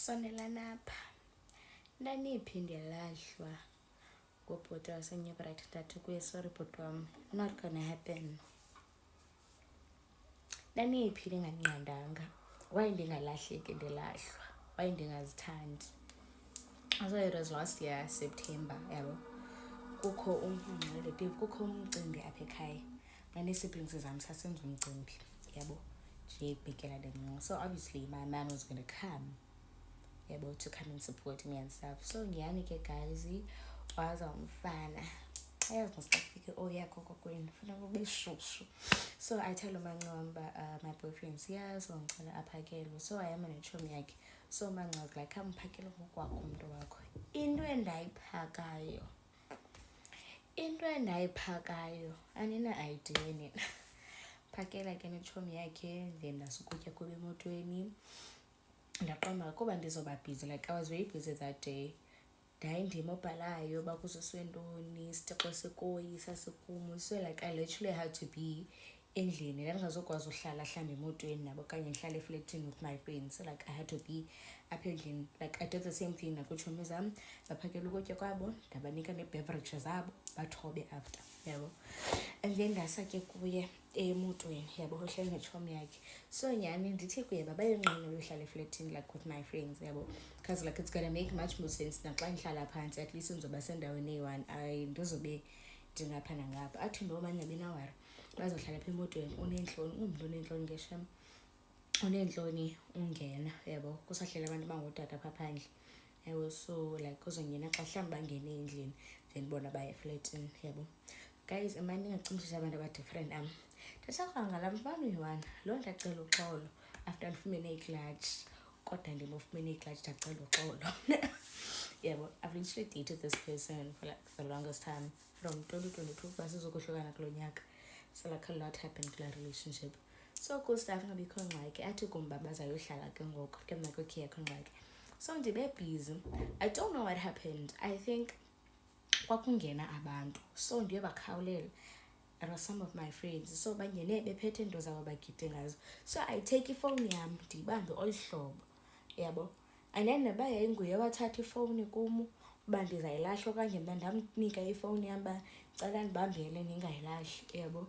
Sonelanapha ndaniphi ndiyalahlwa ngubhuti waseNewbright ndathi kuye sorry bhuti wam, not gonna happen. Ndaniphi ndingandiqandanga, why ndingalahleki ndilahlwa, why ndingazithandi. So it was last year September yabo, kukho umcimbi apha ekhaya. Nane-siblings zam sasenza umcimbi yabo nje bhekela lencinci. So obviously my man was gonna come yabo to come and support me and stuff. So nyhani ke guys, waza umfana ayazi mosafike oyakho kokwenu funa kube shushu. So I tell uMancwa my boyfriend siyazi ngicela aphakelwe. So I am netshomi yakhe. So Mancwa was like kamphakele ngokwakho umuntu wakho. Into endayiphakayo anina idea nina. Phakela ke netshomi yakhe, then nasukutya kube emotweni. Ndaqamba kuba ndizoba busy, like I was very busy that day. Ndayindima obhalayo bakuzoswe ntoni, isitixo sekoyi sasekumu. So like I literally had to be endlini. Ndandingazokwazi uhlala mhlawumbi emotweni nabo okanye ndihlale eflatini with my friends. So like I had to be apha endlini. Like I did the same thing nakwitshomi zam, baphakela ukutya kwabo, ndabanika nee-beverages zabo, bathobe after yabo. And then ndasa ke kuye emotweni yabo uhleli netshomi yakhe. So nyhani ndithi kuye babayinqinela uhlala eflatini like with my friends yabo, because like it's gonna make much more sense naxa ndihlala phantsi at least ndizoba sendaweni eyi-one ndizobe ndingapha nangapha. Athi ndo omanye benawari bazohlala apha emotweni, uneentloni umntu oneentloni ngesham, uneentloni ungena yabo, kusahlala abantu bangootata apha phandle yabo. So like uzongena xa mhlawumbi bangene endlini then bona baya eflatini yabo. Guys, imani ndingacimshisa abantu aba-different ndisakangala mfana uyi-one loo ndacela uxolo after ndifumene iklatsh, kodwa ndimofumene iklatsh ndacela uxolo. Yabo, I've literally dated this person for like the longest time from 2022 kuba sizokohlukana kulo nyaka. So like a lot happened to that relationship. So cool stuff, ngabikho ngxaki. Athi kumba bazayohlala ke ngoku ke mna okay akho ngxaki. So ndibe busy, I don't know what happened. I think kwakungena abantu, so ndiye bakhawulela. There were some of my friends, so bangene bephethe into zabo bagide ngazo. So I take ifowuni yam ndiyibambe olu hlobo yabo, and then naba yayinguye wathatha ifowuni kum uba ndizayilahla okanye mna ndamnika ifowuni yam uba cela ndibambele ndingayilahli yabo,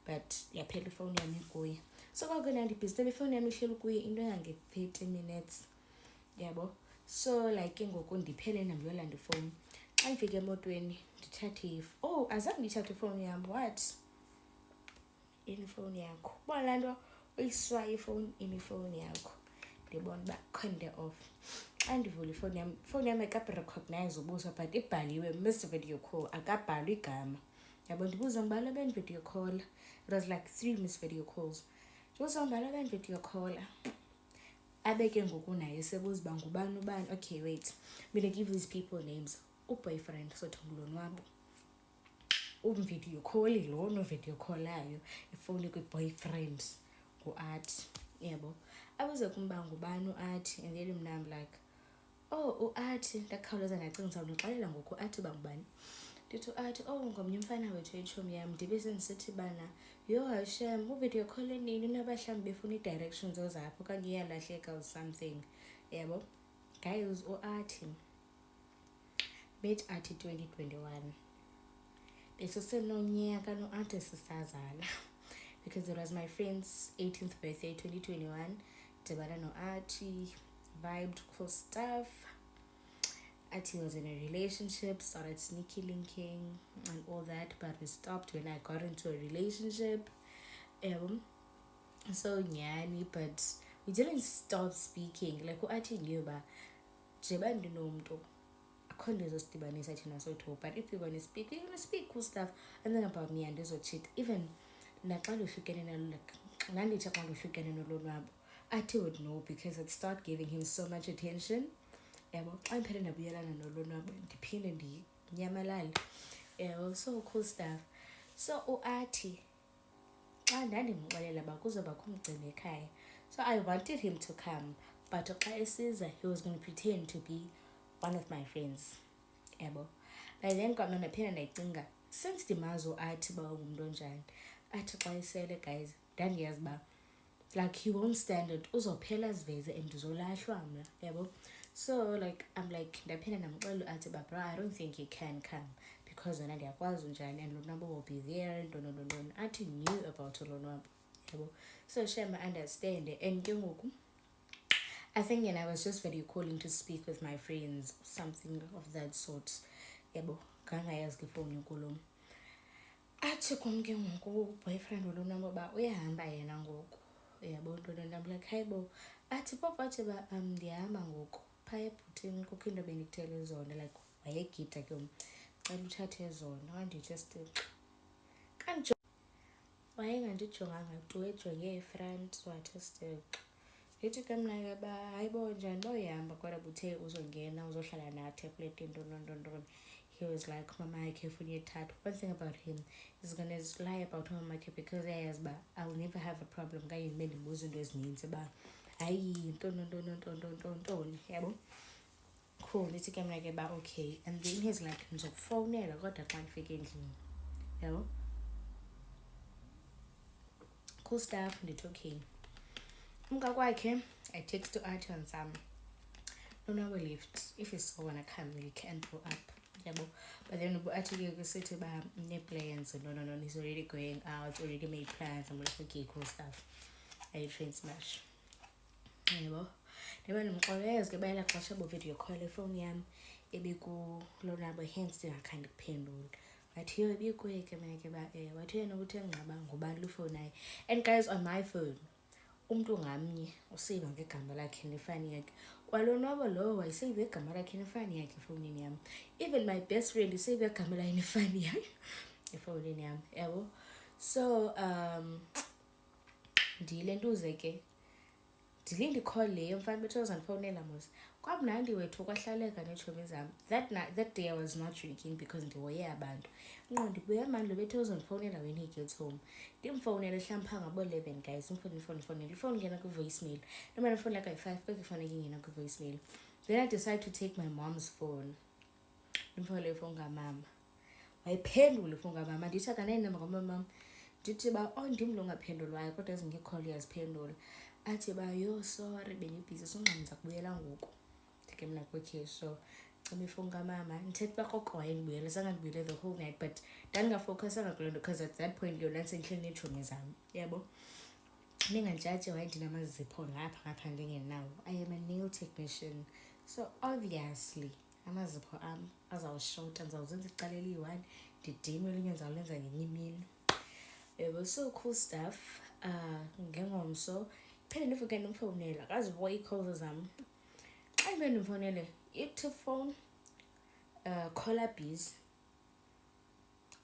but yaphela ifowuni yam ikuye. So kwakuna ndibhizi ifowuni yam ihleli kuye into yange-30 minutes yabo. So like ke ngoku ndiphele ndiyolanda ifowuni. Xa ndifika emotweni ndithathe azange ndithathe ifowuni yam. What? Ifowuni yakho bona laa nto uyiswayo ifowuni ifowuni yakho. Ndibona uba khonde off. Xa ndivula ifowuni yam ayikarecognize ubuso but ibhaliwe missed video call, akabhalwa igama yabo. Ndibuza ngibala beni video call, it was like 3 missed video calls. Ndibuza ngibala beni video call, abeke ngoku naye sebuza uba ngubani ubani. Okay wait, I'm gonna give these people names. Uboyfriend so thongulonwabo, video call lo no video callayo ifowuni kwi-boyfriend ngu-Athi yabo. Abuze kumba ngubani uAthi, and then mna I'm like uAthi. Ndakhawuleza ndacingisa ndixelela ngoku Athi uba ngubani. Ndithi uAthi ngomnye umfana wethu etshomi yam. Ndibe sendisithi bana yo Hashem uvideo call nini nabahlambi befuna ii-directions ozapho okanye iyalahleka or something yabo. Guys, uAthi met Athi 2021 besesenonyaka noAthi sisazana because it was my friend's 18th birthday 2021. Dibana noAthi, vibed, cool stuff. Athi was in a relationship, started sneaky linking and all that, but we stopped when I got into a relationship. So nyani, but we didn't stop speaking. Like uAthi knew ba jeba ndinomntu akho nto ezosidibanisa thina soyi-two, but if we're going to speak, we're going to speak cool stuff. And then about me andizocheat. Even naxa ndohlukene nalo, like ndandithi xa ndohlukene nolonwabo, Athi would know because I'd start giving him so much attention yabo. Xa ndiphele ndabuyelana nolonwabo ndiphinde ndinyamalale yabo. So cool stuff. So uAthi xa ndandimxelela uba kuzobakho umcimbi ekhaya, so I wanted him to come, but xa esiza he was going to pretend to be one of my friends yabo. By then kwamna ndaphinda ndayicinga, since ndimazi uAthi uba ungumntu onjani, Athi xa esele guys ndandiyazi uba like he won't stand it, uzophela aziveze and ndizolahlwa mna, yabo. So like I'm like ndaphinda ndamxelela athi bro, I don't think he can come because wena ndiyakwazi unjani and lonwabo will be there, ntoni athi knew about lonwabo, yabo. So Shema understand and ke ngoku I think I was just very calling to speak with my friends, something of that sort, yabo. Kangayazi ke phone kulo athi kum ke ngoku boyfriend olonwabo uba uyahamba yena ngoku, yabo. Ntoni I'm like hayibo, athi papa athi ba ndihamba ngoku phaya ebhutini kukho into bendikuthele zona, like wayegida ke cela uthathe zona. Wandithi kanjo wayengandijonganga tu, ejonge efront wathi ndithi ke mna ke ba hayibo njani boyihamba kodwa buthe uzongena uzohlala nathi epleti ntoni. He was like mama yakhe efuna uyethatha. One thing about him is gonna lie about mama yakhe because uyayazi uba I'll never have a problem kanye ndibe ndibuza into ezininzi uba hayi ntoni, yabo. Cool, ndithi ke mna ke ba okay, and then he's like ndizokufowunela kodwa xa ndifike endlini, yabo. Cool stuff. Ndithi okay. Umka kwakhe I text to Archie on some no lift, if he's so wanna come we can go up, yabo. But then Archie ke sithi ba ne plans, no he's already going out, already made plans. I'm like okay, cool stuff. I train smash, yabo. Ndibe ndimxolele ke bayela xesha bo video call efone yam ebekulonwabo hence ndingakhange kuphendule. Wathi yo ibikuye ke mna ke ba wathi yena ukuthi engqaba ngubani lufone naye. And guys, on my phone umntu ngamnye usiva ngegama lakhe nefani yakhe. Kwalonwabo lo wayisave igama lakhe nefani yakhe efowunini yam. Even my best friend usave igama lakhe nefani yakhe efowunini yam, yabo. So ndilentuze ke ndilinde call leyo mfana bethu uzandifowunela mos. Kwamnandi wethu kwahlaleka neetshomi zam. That day I was not drinking because ndihoye abantu. Nqo ndibuya manje bethu uzandifowunela when he gets home. Ndimfowunela mhlawumbi ngabo 11 guys. Imfowunela ifowuni ngena kwi-voicemail. Noma ifowuni like 5 beke ifowuni ngena kwi-voicemail. Then I decided to take my mom's phone. Ndimfowunela ifowuni kamama. Wayiphendula ifowuni kamama. Ndithi akanayinamba kamama. Ndithi ba ndim lo ngaphendulwayo kodwa ezingekho yaziphendula. Athi ba yo sorry benibhizi sonqamza kubuyela ngoku. Ndike mna okay, so cima ifowuni kamama ndithethe uba koko wayendibuyele sangandibuyele the whole night, but ndandingafocusanga kule nto because at that point yona sendhleli neetshomi zam, yabo. Ndingajaji waye ndinamazipho ngapha ndingenawo. I am a nail technician, so obviously amazipho am azawushota, ndizawuzenza icala eliyi-1 ndidime elinye ndizawulenza ngenye imini, yabo. So cool stuff. Ngengomso phela ndivuke ndimfowunela akazihoyi ii-calls zam. Xa ibe ndimfowunele ithi phone caller busy,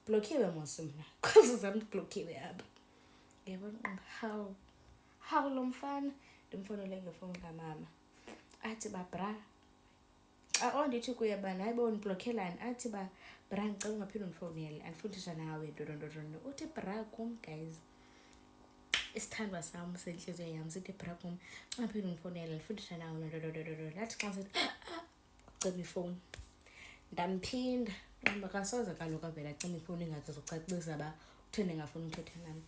blokhiwe mos mna, calls zam ndibhlokhiwe apha, yabo. How lo mfana ndimfowunele ngefowuni kamama athi ba bra ndithi kuye bana hayibo ndiblokhelani. Athi ba bra ndicela ungaphinde undifowunele andifundisha nawe ntoni. Uthi bra kum guys, isithandwa sam sentliziyo yam sithi bra kum ungaphinde undifowunele andifundisha nawe ndathi xa sithi cima ifowuni. Ndamphinda kasoze kaloku avela acima ifowuni ingathi zocacisa ba utheni engafuni uthetha nam.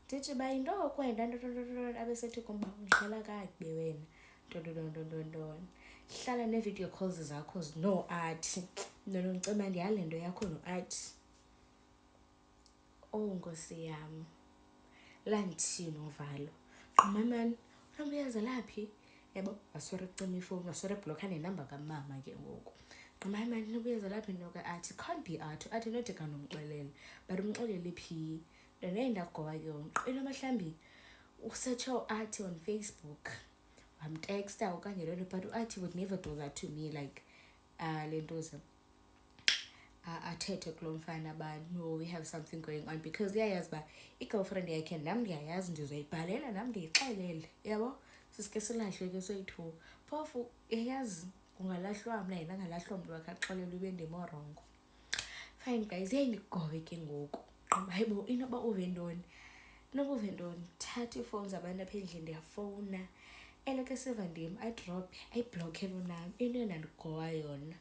Ndithi ba yinto yokwenda abesethi kumba udlala kakubi wena ntoni. Hlala nee-video calls zakho no-Archie. Ndiceba ndiyale nto yakho no-Archie. Nkosi yam landithini uvalo qumamani mhlawumbi uyazela phi, yabo. Wasore kucima ifowuni, wasore ebhlokha nenamba kamama ke ngoku. Qumamani nobuyazela phi ntoka athi can't be athi nothi kandomxelele but umxelele phi. Ndanaye ndagoba yonke into mhlawumbi usetshe uArchie on Facebook wamtexta okanye loo nto, but uArchie would never do that to me, like le ntoza athethe kulo mfana ba no we have something going on, because uyayazi uba i-girlfriend yakhe nam ndiyayazi ndizoyibhalela nam ndiyixelele, yabo. Sisike silahlwe ke soyi-2 phofu yayazi kungalahlwa mna yena angalahlwa mntu wakhe axelelwe ibe ndimorongo. Fine guys, yayindigobe ke ngoku. Hayibo inoba uve ntoni, thatha iifowuni zabantu apha endlini ndiyafowuna, eleke siva ndim ayidrophe ayibhlokhe loo nam. Into endandigowa yona